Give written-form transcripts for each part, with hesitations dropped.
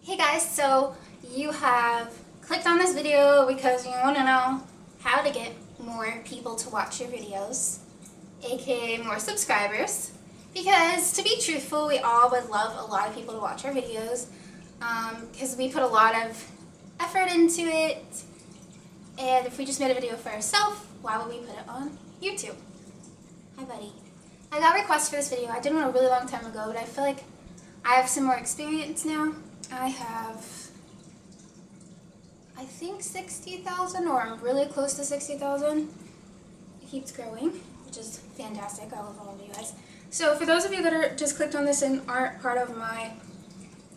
Hey guys, so you have clicked on this video because you want to know how to get more people to watch your videos, aka more subscribers, because to be truthful, we all would love a lot of people to watch our videos because we put a lot of effort into it, and if we just made a video for ourselves, why would we put it on YouTube? Hi buddy. I got requests for this video. I did one a really long time ago, but I feel like I have some more experience now. I have, I think 60,000, or I'm really close to 60,000. It keeps growing, which is fantastic. I love all of you guys. So for those of you that are just clicked on this and aren't part of my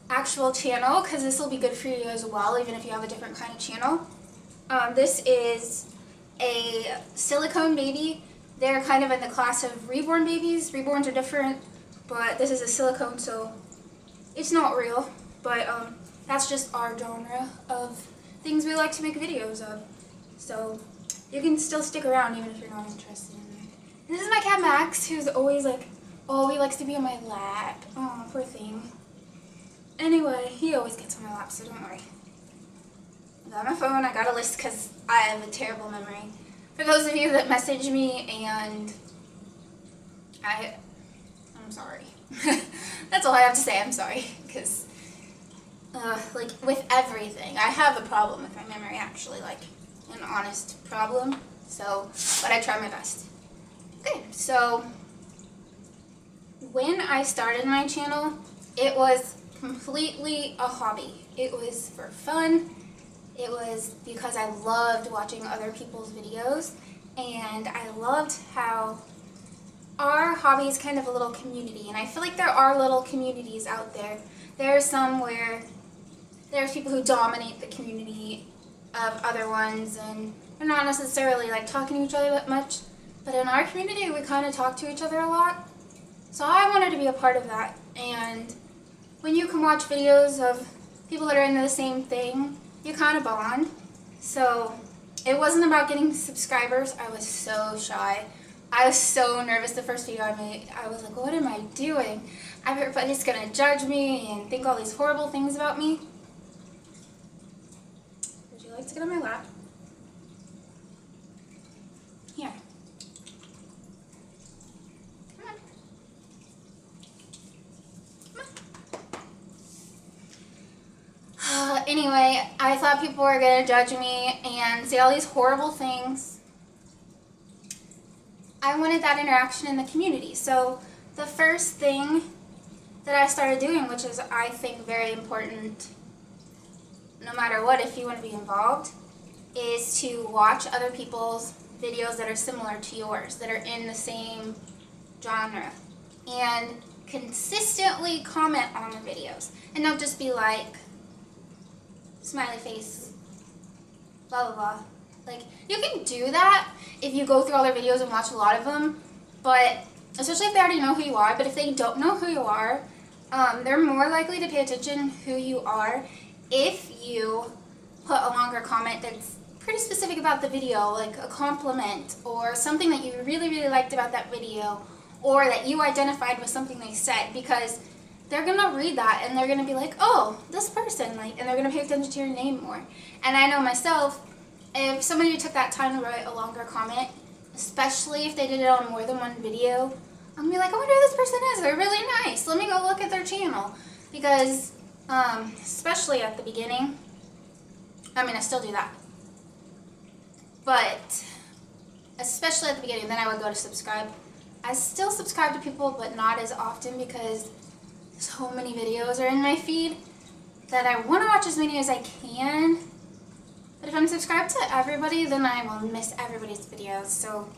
actual channel, because this will be good for you as well, even if you have a different kind of channel. This is a silicone baby. They're kind of in the class of reborn babies. Reborns are different, but this is a silicone, so it's not real. But that's just our genre of things we like to make videos of. So you can still stick around even if you're not interested in it. And this is my cat Max, who's always like, oh, he likes to be on my lap. Oh, poor thing. Anyway, he always gets on my lap, so don't worry. I got my phone, I got a list because I have a terrible memory. For those of you that message me and I'm sorry. That's all I have to say, I'm sorry. Because like with everything, I have a problem with my memory, actually, like an honest problem. So, but I try my best. Okay, so when I started my channel, it was completely a hobby. It was for fun. It was because I loved watching other people's videos, and I loved how our hobby is kind of a little community, and I feel like there are little communities out there. There are some where there's people who dominate the community of other ones, and they're not necessarily like talking to each other that much, but in our community we kind of talk to each other a lot. So I wanted to be a part of that, and when you can watch videos of people that are into the same thing, you kind of bond. So it wasn't about getting subscribers. I was so shy. I was so nervous the first video I made. I was like, what am I doing? Everybody's gonna judge me and think all these horrible things about me. Would you like to get on my lap? Here. Come on. Come on. Anyway, I thought people were gonna judge me and say all these horrible things. I wanted that interaction in the community. So the first thing that I started doing, which is I think very important no matter what if you want to be involved, is to watch other people's videos that are similar to yours, that are in the same genre, and consistently comment on the videos. And don't just be like, smiley face, blah blah blah. Like, you can do that if you go through all their videos and watch a lot of them, but especially if they already know who you are. But if they don't know who you are, they're more likely to pay attention who you are if you put a longer comment that's pretty specific about the video, like a compliment or something that you really, really liked about that video, or that you identified with something they said, because they're going to read that and they're going to be like, oh, this person, like, and they're going to pay attention to your name more. And I know myself, if somebody took that time to write a longer comment, especially if they did it on more than one video, I'm going to be like, I wonder who this person is. They're really nice. Let me go look at their channel. Because, especially at the beginning, I mean, I still do that. But, especially at the beginning, then I would go to subscribe. I still subscribe to people, but not as often because so many videos are in my feed that I want to watch as many as I can. But if I'm subscribed to everybody, then I will miss everybody's videos. So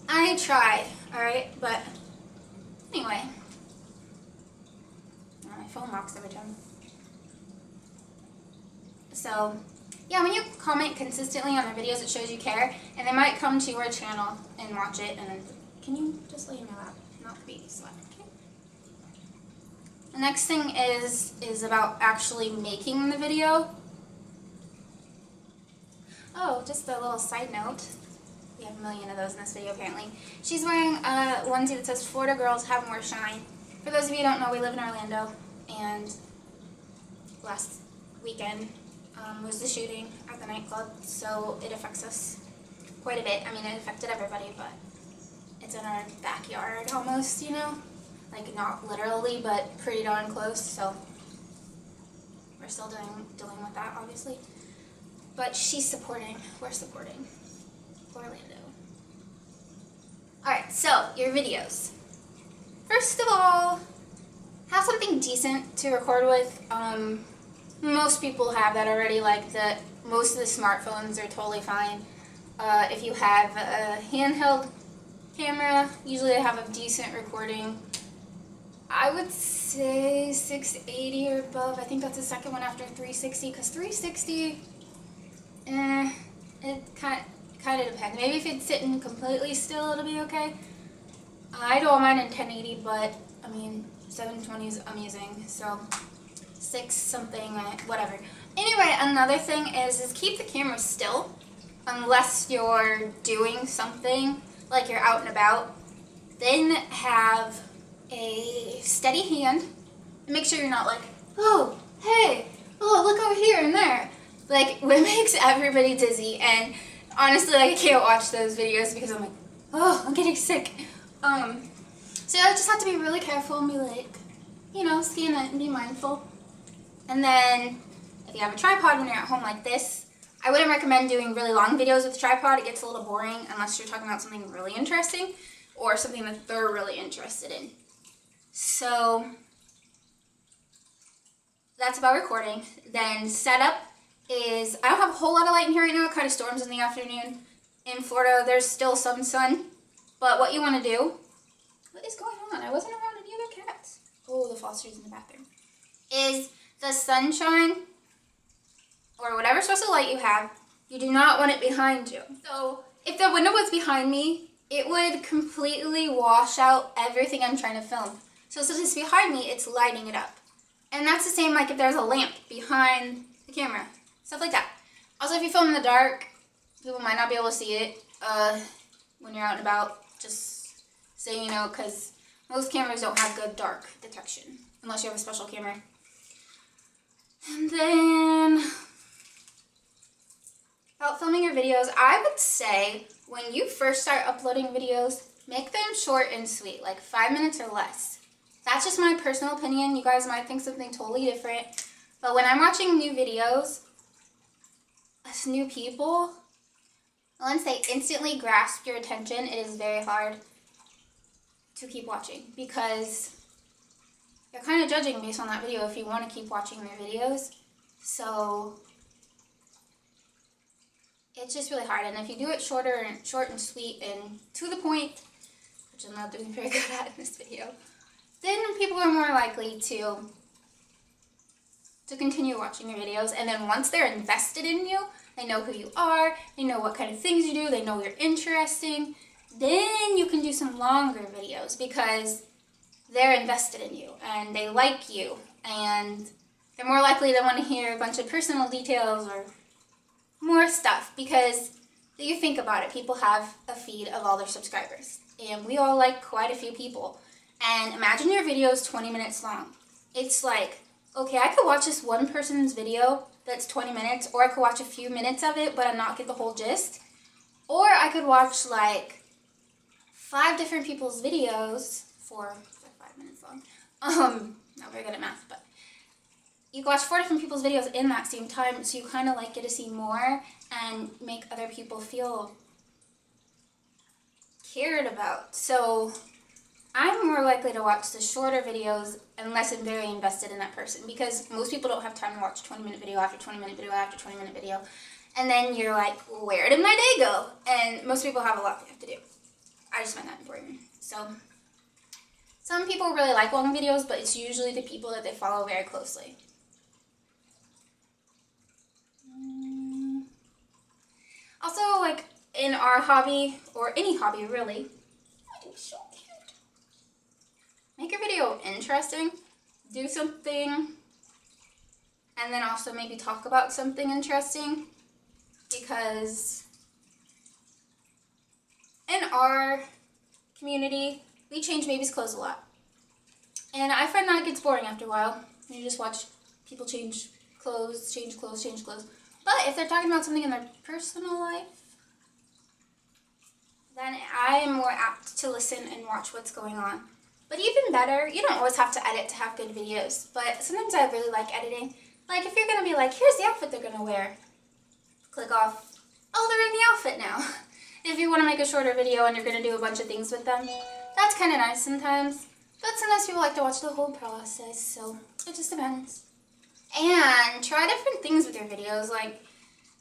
I try, alright? But anyway. My phone locks every time. So, yeah, when you comment consistently on their videos, it shows you care. And they might come to your channel and watch it. And can you just lay in my lap? Not be slapped, okay? The next thing is about actually making the video. Oh, just a little side note. We have a million of those in this video, apparently. She's wearing a onesie that says, Florida girls have more shine. For those of you who don't know, we live in Orlando, and last weekend was the shooting at the nightclub, so it affects us quite a bit. I mean, it affected everybody, but it's in our backyard almost, you know? Like, not literally, but pretty darn close, so we're still dealing with that, obviously. But she's supporting. We're supporting Orlando. Alright, so, your videos. First of all, have something decent to record with. Most people have that already, like most of the smartphones are totally fine. If you have a handheld camera, usually they have a decent recording. I would say 680 or above. I think that's the second one after 360, because 360, it kind of depends. Maybe if it's sitting completely still, it'll be okay. I don't mind in 1080, but I mean 720 is amazing. So 6 something, whatever. Anyway, another thing is keep the camera still unless you're doing something like you're out and about. Then have a steady hand and make sure you're not like, oh, hey, oh, look over here and there. Like, it makes everybody dizzy, and honestly, like, I can't watch those videos because I'm like, oh, I'm getting sick. So I just have to be really careful and be like, you know, scan it and be mindful. And then if you have a tripod when you're at home like this, I wouldn't recommend doing really long videos with a tripod. It gets a little boring unless you're talking about something really interesting or something that they're really interested in. So that's about recording. Then setup is, I don't have a whole lot of light in here right now. It kind of storms in the afternoon. In Florida, there's still some sun. But what you want to do, what is going on? I wasn't around any other cats. Oh, the Foster's in the bathroom. Is the sunshine or whatever source of light you have, you do not want it behind you. So if the window was behind me, it would completely wash out everything I'm trying to film. So since it's behind me, it's lighting it up. And that's the same like if there's a lamp behind the camera. Stuff like that. Also, if you film in the dark, people might not be able to see it when you're out and about. Just so you know, because most cameras don't have good dark detection. Unless you have a special camera. And then, about filming your videos, I would say when you first start uploading videos, make them short and sweet, like 5 minutes or less. That's just my personal opinion. You guys might think something totally different. But when I'm watching new videos, as new people, once they instantly grasp your attention, it is very hard to keep watching because you're kind of judging based on that video if you want to keep watching their videos. So it's just really hard. And if you do it short and sweet and to the point, which I'm not doing very good at in this video, then people are more likely to continue watching your videos. And then once they're invested in you, they know who you are, they know what kind of things you do, they know you're interesting, then you can do some longer videos because they're invested in you and they like you and they're more likely to want to hear a bunch of personal details or more stuff because if you think about it, people have a feed of all their subscribers and we all like quite a few people. And imagine your video is 20 minutes long. It's like, okay, I could watch this one person's video that's 20 minutes, or I could watch a few minutes of it, but I'm not get the whole gist. Or I could watch like 5 different people's videos for like 5 minutes long. Not very good at math, but you can watch 4 different people's videos in that same time, so you kind of like get to see more and make other people feel cared about. So I'm more likely to watch the shorter videos unless I'm very invested in that person because most people don't have time to watch 20-minute video after 20-minute video after 20-minute video. And then you're like, where did my day go? And most people have a lot they have to do. I just find that important. So some people really like long videos, but it's usually the people that they follow very closely. Also, like in our hobby, or any hobby really, so cute. Make your video interesting, do something, and then also maybe talk about something interesting, because in our community, we change babies' clothes a lot. And I find that it gets boring after a while. You just watch people change clothes, change clothes, change clothes. But if they're talking about something in their personal life, then I am more apt to listen and watch what's going on. But even better, you don't always have to edit to have good videos, but sometimes I really like editing. Like if you're going to be like, here's the outfit they're going to wear. Click off, oh, they're in the outfit now. If you want to make a shorter video and you're going to do a bunch of things with them, that's kind of nice sometimes. But sometimes people like to watch the whole process, so it just depends. And try different things with your videos. Like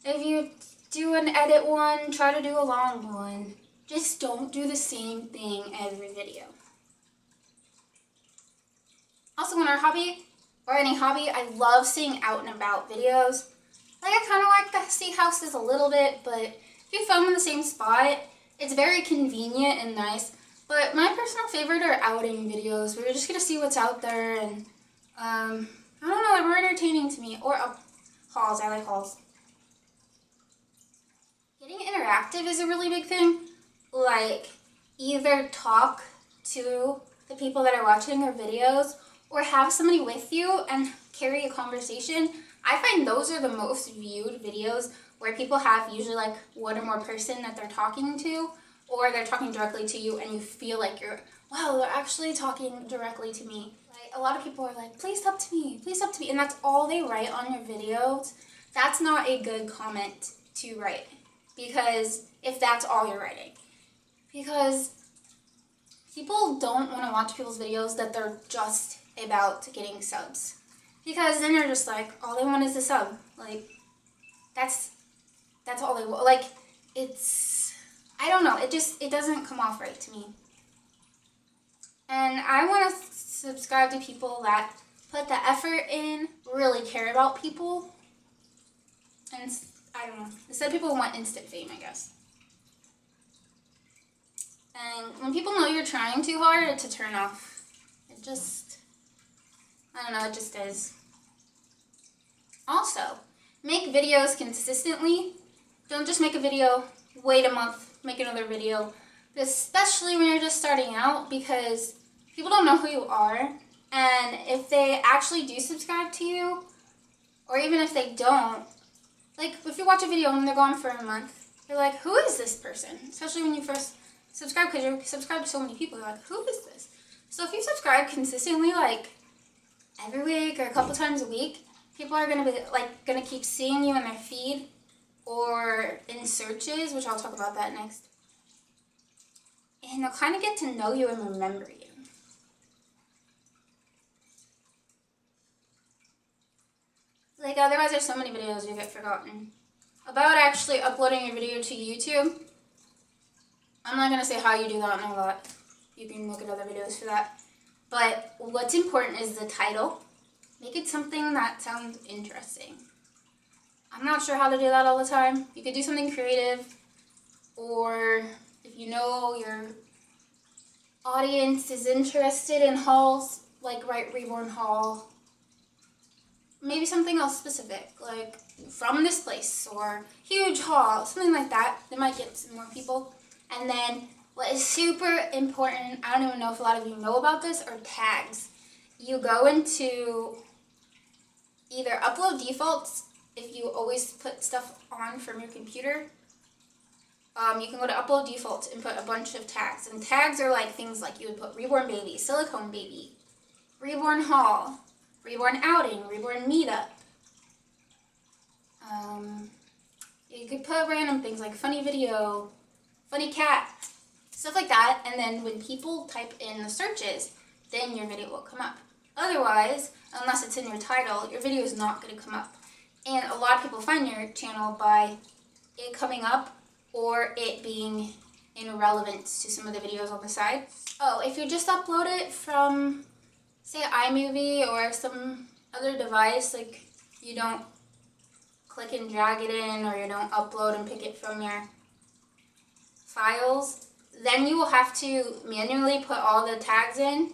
if you do an edit one, try to do a long one. Just don't do the same thing every video. Also, in our hobby, or any hobby, I love seeing out and about videos. Like, I kind of like to see houses a little bit, but if you film in the same spot, it's very convenient and nice. But my personal favorite are outing videos, where you're just going to see what's out there, and, I don't know, they're more entertaining to me. Or hauls, I like hauls. Getting interactive is a really big thing. Like, either talk to the people that are watching your videos, or have somebody with you and carry a conversation. I find those are the most viewed videos, where people have usually like one or more person that they're talking to, or they're talking directly to you and you feel like you're, wow, they're actually talking directly to me. Like, a lot of people are like, please talk to me, and that's all they write on your videos. That's not a good comment to write, because if that's all you're writing. Because people don't want to watch people's videos that they're just about getting subs, because then you're just like, all they want is a sub. Like, that's all they want. Like, it's, I don't know, it doesn't come off right to me. And I want to subscribe to people that put the effort in, really care about people, and I don't know, instead of people who want instant fame, I guess. And when people know you're trying too hard, it's a turn off. It just, I don't know, it just is. Also, make videos consistently. Don't just make a video, wait a month, make another video. Especially when you're just starting out, because people don't know who you are. And if they actually do subscribe to you, or even if they don't, like if you watch a video and they're gone for a month, you're like, who is this person? Especially when you first subscribe, because you're subscribed to so many people, you're like, who is this? So if you subscribe consistently, like every week or a couple times a week, people are gonna be like gonna keep seeing you in their feed or in searches, which I'll talk about that next. And they'll kind of get to know you and remember you. Like, otherwise there's so many videos you get forgotten. About actually uploading your video to YouTube, I'm not going to say how you do that and all that. You can look at other videos for that. But what's important is the title. Make it something that sounds interesting. I'm not sure how to do that all the time. You could do something creative, or if you know your audience is interested in hauls, like write Reborn Haul. Maybe something else specific, like from this place, or huge haul, something like that. They might get some more people. And then what is super important, I don't even know if a lot of you know about this, are tags. You go into either upload defaults, if you always put stuff on from your computer. You can go to upload defaults and put a bunch of tags. And tags are like things like you would put reborn baby, silicone baby, reborn haul, reborn outing, reborn meetup. You could put random things like funny video, funny cat, stuff like that. And then when people type in the searches, then your video will come up. Otherwise, unless it's in your title, your video is not going to come up. And a lot of people find your channel by it coming up or it being in relevance to some of the videos on the side. Oh, if you just upload it from, say, iMovie or some other device, like you don't click and drag it in, or you don't upload and pick it from your files, then you will have to manually put all the tags in,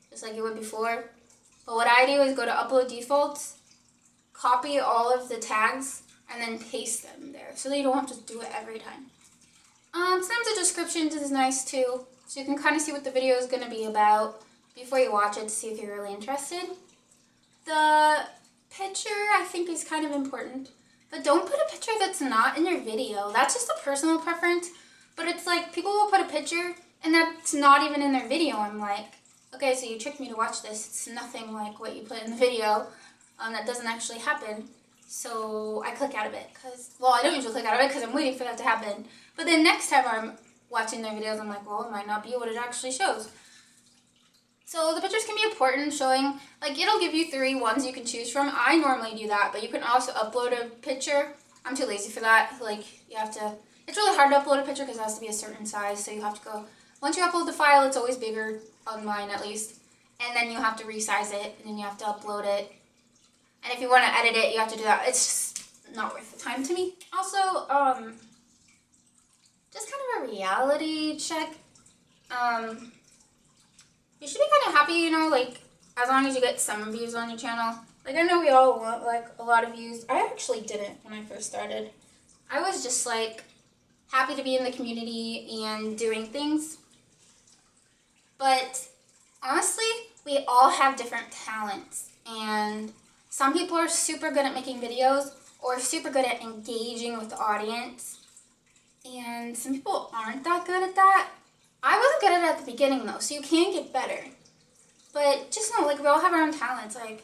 just like you would before. But what I do is go to upload defaults, copy all of the tags, and then paste them there, so that you don't have to do it every time. Sometimes the descriptions is nice too, so you can kind of see what the video is going to be about before you watch it to see if you're really interested. The picture, I think, is kind of important. But don't put a picture that's not in your video. That's just a personal preference. But it's like, people will put a picture and that's not even in their video. I'm like, okay, so you tricked me to watch this. It's nothing like what you put in the video. That doesn't actually happen. So I click out of it because, well, I don't usually click out of it because I'm waiting for that to happen. But then next time I'm watching their videos, I'm like, well, it might not be what it actually shows. So the pictures can be important, showing, like, it'll give you 3 ones you can choose from. I normally do that, but you can also upload a picture. I'm too lazy for that. Like, you have to, it's really hard to upload a picture because it has to be a certain size. So you have to go, once you upload the file, it's always bigger, on mine at least. And then you have to resize it, and then you have to upload it. And if you want to edit it, you have to do that. It's just not worth the time to me. Also, just kind of a reality check. You should be kind of happy, you know, like, as long as you get some views on your channel. Like, I know we all want, like, a lot of views. I actually didn't when I first started. I was just, like, happy to be in the community and doing things. But, honestly, we all have different talents. And some people are super good at making videos or super good at engaging with the audience. And some people aren't that good at that. I wasn't good at it at the beginning, though, so you can get better. But just know, like, we all have our own talents, like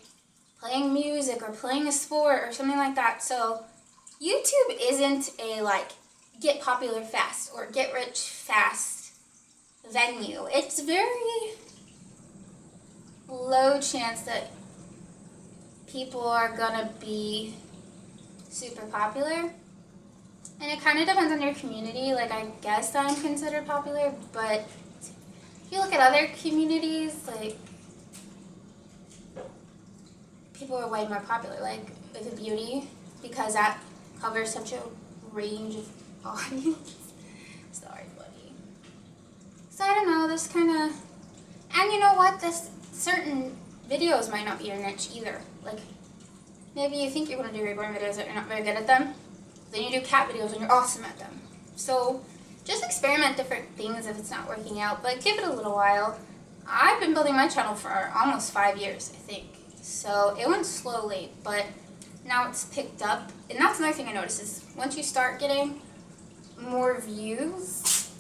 playing music or playing a sport or something like that. So YouTube isn't a, like, get popular fast or get rich fast venue. It's very low chance that people are gonna be super popular. And it kind of depends on your community. Like, I guess I'm considered popular, but if you look at other communities, like, people are way more popular, like with beauty, because that covers such a range of audience. Sorry, buddy. So I don't know, this kind of, and you know what, this certain videos might not be your niche either. Like, maybe you think you're going to do reborn videos, but you're not very good at them. Then you do cat videos and you're awesome at them. So just experiment different things if it's not working out, but give it a little while. I've been building my channel for almost 5 years, I think. So it went slowly, but now it's picked up. And that's another thing I noticed is once you start getting more views,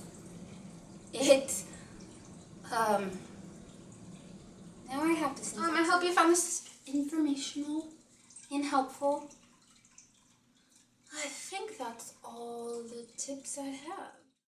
now I have to see. I hope you found this informational and helpful. I think that's all the tips I have.